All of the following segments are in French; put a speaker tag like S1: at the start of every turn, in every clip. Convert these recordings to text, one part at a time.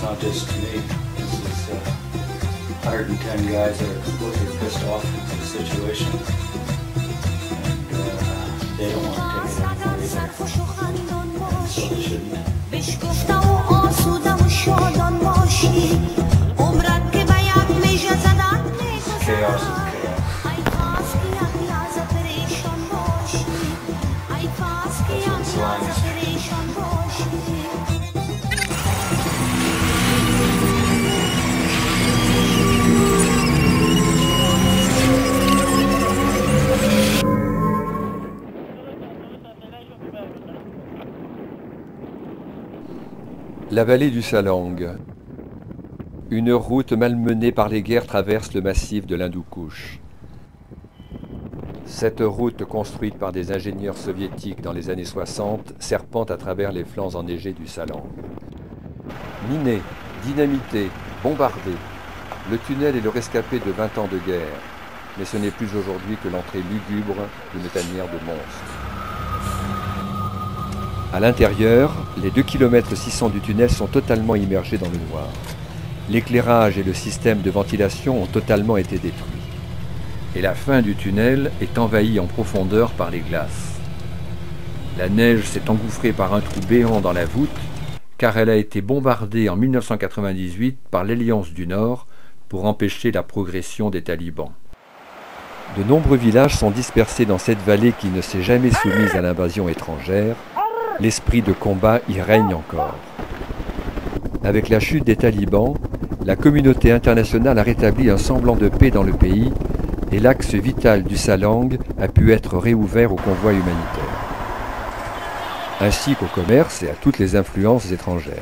S1: not just to me. This is 110 guys that are completely pissed off with the situation. And they don't want to take it anymore either. And so they shouldn't. Chaos is chaos. That's what slang is.
S2: La vallée du Salang. Une route malmenée par les guerres traverse le massif de l'Hindoukouche. Cette route, construite par des ingénieurs soviétiques dans les années 60, serpente à travers les flancs enneigés du Salang. Minée, dynamitée, bombardée, le tunnel est le rescapé de 20 ans de guerre, mais ce n'est plus aujourd'hui que l'entrée lugubre d'une tanière de monstres. À l'intérieur, les 2,6 km du tunnel sont totalement immergés dans le noir. L'éclairage et le système de ventilation ont totalement été détruits. Et la fin du tunnel est envahie en profondeur par les glaces. La neige s'est engouffrée par un trou béant dans la voûte, car elle a été bombardée en 1998 par l'Alliance du Nord pour empêcher la progression des talibans. De nombreux villages sont dispersés dans cette vallée qui ne s'est jamais soumise à l'invasion étrangère. L'esprit de combat y règne encore. Avec la chute des talibans, la communauté internationale a rétabli un semblant de paix dans le pays et l'axe vital du Salang a pu être réouvert aux convois humanitaires, ainsi qu'au commerce et à toutes les influences étrangères.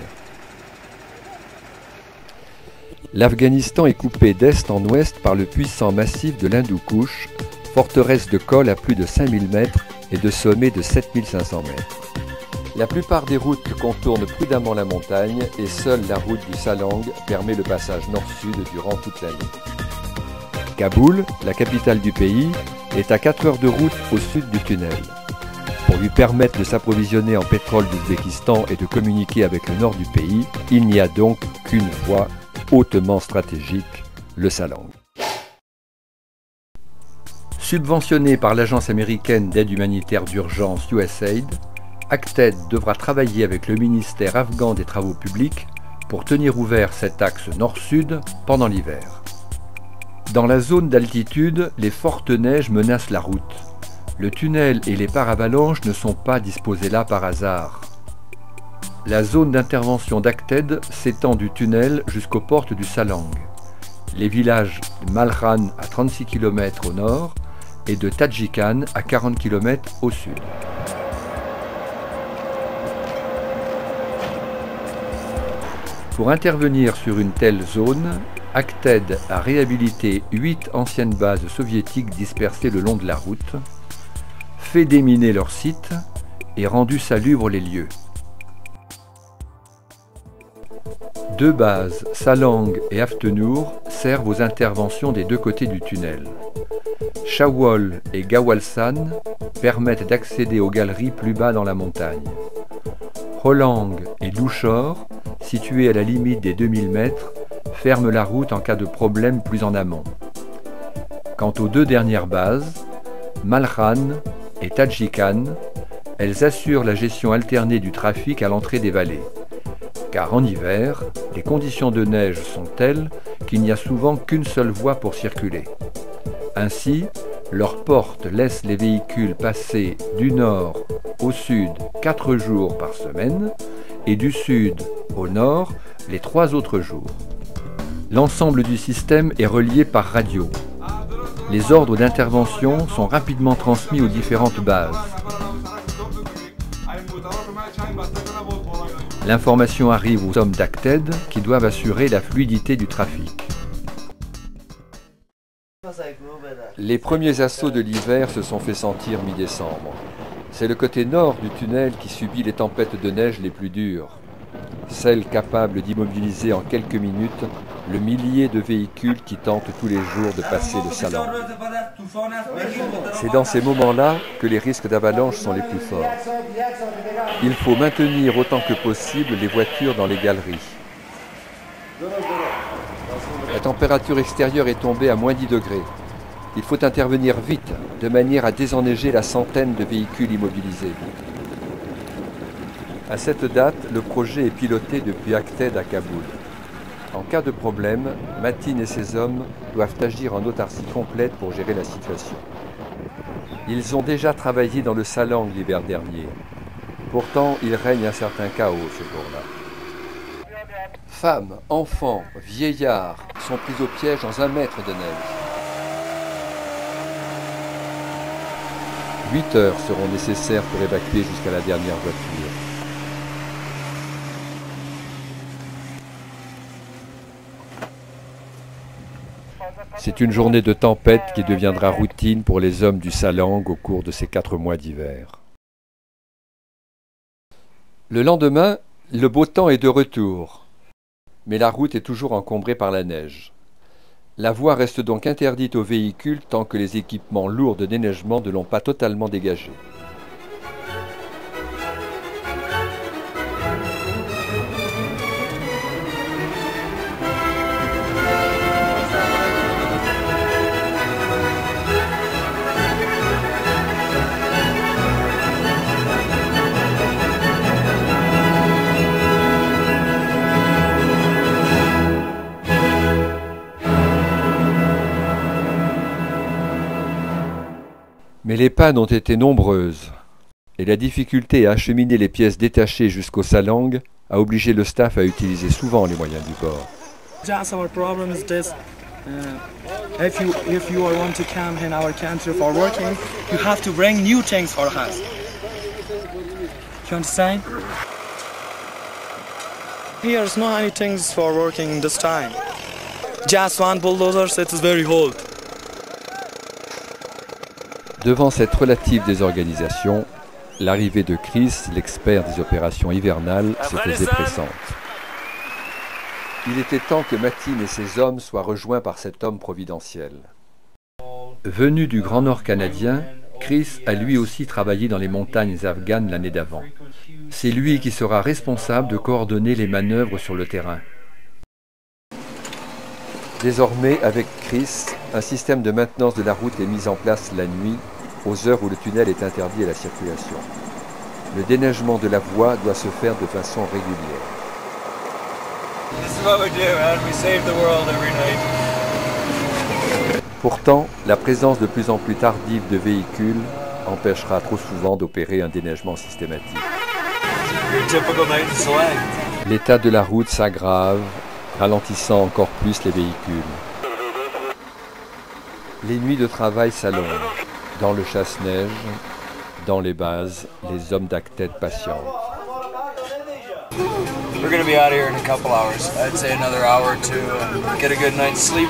S2: L'Afghanistan est coupé d'est en ouest par le puissant massif de l'Hindoukouche, forteresse de col à plus de 5000 mètres et de sommet de 7500 mètres. La plupart des routes contournent prudemment la montagne et seule la route du Salang permet le passage nord-sud durant toute l'année. Kaboul, la capitale du pays, est à 4 heures de route au sud du tunnel. Pour lui permettre de s'approvisionner en pétrole d'Ouzbékistan et de communiquer avec le nord du pays, il n'y a donc qu'une voie hautement stratégique, le Salang. Subventionné par l'agence américaine d'aide humanitaire d'urgence USAID, ACTED devra travailler avec le ministère afghan des Travaux publics pour tenir ouvert cet axe nord-sud pendant l'hiver. Dans la zone d'altitude, les fortes neiges menacent la route. Le tunnel et les paravalanches ne sont pas disposés là par hasard. La zone d'intervention d'ACTED s'étend du tunnel jusqu'aux portes du Salang. Les villages de Malkhan à 36 km au nord et de Tadjikan à 40 km au sud. Pour intervenir sur une telle zone, ACTED a réhabilité 8 anciennes bases soviétiques dispersées le long de la route, fait déminer leurs sites et rendu salubres les lieux. 2 bases, Salang et Aftenur, servent aux interventions des 2 côtés du tunnel. Shawol et Gawalsan permettent d'accéder aux galeries plus bas dans la montagne. Holang et Louchor, situés à la limite des 2000 mètres, ferment la route en cas de problème plus en amont. Quant aux 2 dernières bases, Malkhan et Tadjikan, elles assurent la gestion alternée du trafic à l'entrée des vallées. Car en hiver, les conditions de neige sont telles qu'il n'y a souvent qu'une seule voie pour circuler. Ainsi, leurs portes laissent les véhicules passer du nord au sud 4 jours par semaine et du sud au nord les 3 autres jours. L'ensemble du système est relié par radio. Les ordres d'intervention sont rapidement transmis aux différentes bases. L'information arrive aux hommes d'ACTED qui doivent assurer la fluidité du trafic. Les premiers assauts de l'hiver se sont fait sentir mi-décembre. C'est le côté nord du tunnel qui subit les tempêtes de neige les plus dures. Celles capables d'immobiliser en quelques minutes le millier de véhicules qui tentent tous les jours de passer le Salang. C'est dans ces moments-là que les risques d'avalanche sont les plus forts. Il faut maintenir autant que possible les voitures dans les galeries. La température extérieure est tombée à moins 10 degrés. Il faut intervenir vite, de manière à désenneiger la centaine de véhicules immobilisés. À cette date, le projet est piloté depuis Acted à Kaboul. En cas de problème, Matin et ses hommes doivent agir en autarcie complète pour gérer la situation. Ils ont déjà travaillé dans le Salang l'hiver dernier. Pourtant, il règne un certain chaos ce jour-là. Femmes, enfants, vieillards sont pris au piège dans 1 mètre de neige. 8 heures seront nécessaires pour évacuer jusqu'à la dernière voiture. C'est une journée de tempête qui deviendra routine pour les hommes du Salang au cours de ces 4 mois d'hiver. Le lendemain, le beau temps est de retour, mais la route est toujours encombrée par la neige. La voie reste donc interdite aux véhicules tant que les équipements lourds de déneigement ne l'ont pas totalement dégagée. Mais les pannes ont été nombreuses, et la difficulté à acheminer les pièces détachées jusqu'au Salang a obligé le staff à utiliser souvent les moyens du bord.
S3: Just our problem is this. If you want to come in our country for working, you have to bring new things for us. You understand? Here's no any things for working this time. Just one bulldozer, it is very old.
S2: Devant cette relative désorganisation, l'arrivée de Chris, l'expert des opérations hivernales, se faisait pressante. Il était temps que Matin et ses hommes soient rejoints par cet homme providentiel. Venu du Grand Nord canadien, Chris a lui aussi travaillé dans les montagnes afghanes l'année d'avant. C'est lui qui sera responsable de coordonner les manœuvres sur le terrain. Désormais, avec Chris, un système de maintenance de la route est mis en place la nuit, aux heures où le tunnel est interdit à la circulation. Le déneigement de la voie doit se faire de façon régulière. Pourtant, la présence de plus en plus tardive de véhicules empêchera trop souvent d'opérer un déneigement systématique. L'état de la route s'aggrave, ralentissant encore plus les véhicules. Les nuits de travail s'allongent. Dans le chasse-neige, dans les bases, les hommes d'Acted patientent.
S4: We're going to be out of here in a couple hours. I'd say another hour to get a good night's sleep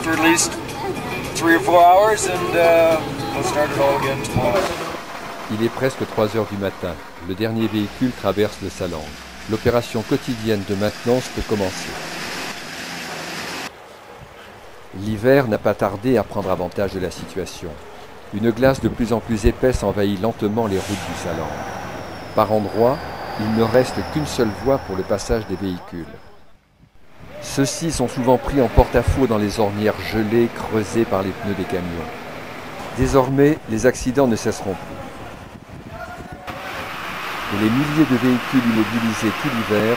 S4: for at least 3 or 4 hours, and we'll start it all again tomorrow.
S2: Il est presque 3 heures du matin. Le dernier véhicule traverse le Salang. L'opération quotidienne de maintenance peut commencer. L'hiver n'a pas tardé à prendre avantage de la situation. Une glace de plus en plus épaisse envahit lentement les routes du Salang. Par endroits, il ne reste qu'une seule voie pour le passage des véhicules. Ceux-ci sont souvent pris en porte-à-faux dans les ornières gelées creusées par les pneus des camions. Désormais, les accidents ne cesseront plus. Et les milliers de véhicules immobilisés tout l'hiver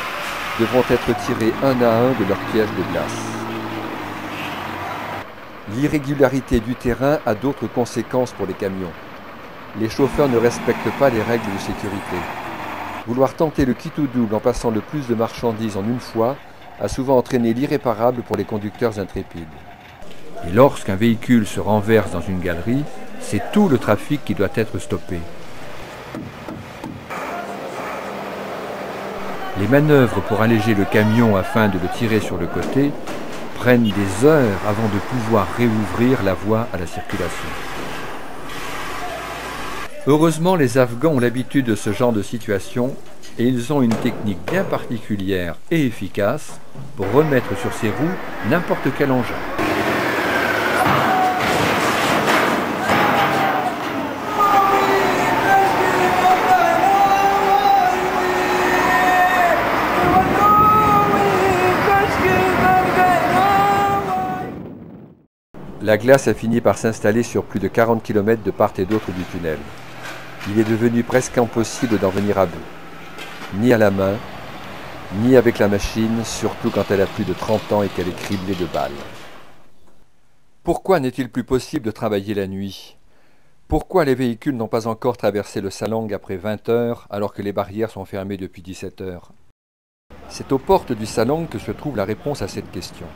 S2: devront être tirés un à un de leur piège de glace. L'irrégularité du terrain a d'autres conséquences pour les camions. Les chauffeurs ne respectent pas les règles de sécurité. Vouloir tenter le quitte ou double en passant le plus de marchandises en une fois a souvent entraîné l'irréparable pour les conducteurs intrépides. Et lorsqu'un véhicule se renverse dans une galerie, c'est tout le trafic qui doit être stoppé. Les manœuvres pour alléger le camion afin de le tirer sur le côté prennent des heures avant de pouvoir réouvrir la voie à la circulation. Heureusement, les Afghans ont l'habitude de ce genre de situation et ils ont une technique bien particulière et efficace pour remettre sur ses roues n'importe quel engin. La glace a fini par s'installer sur plus de 40 km de part et d'autre du tunnel. Il est devenu presque impossible d'en venir à bout. Ni à la main, ni avec la machine, surtout quand elle a plus de 30 ans et qu'elle est criblée de balles. Pourquoi n'est-il plus possible de travailler la nuit? Pourquoi les véhicules n'ont pas encore traversé le Salang après 20 heures alors que les barrières sont fermées depuis 17 heures? C'est aux portes du Salang que se trouve la réponse à cette question.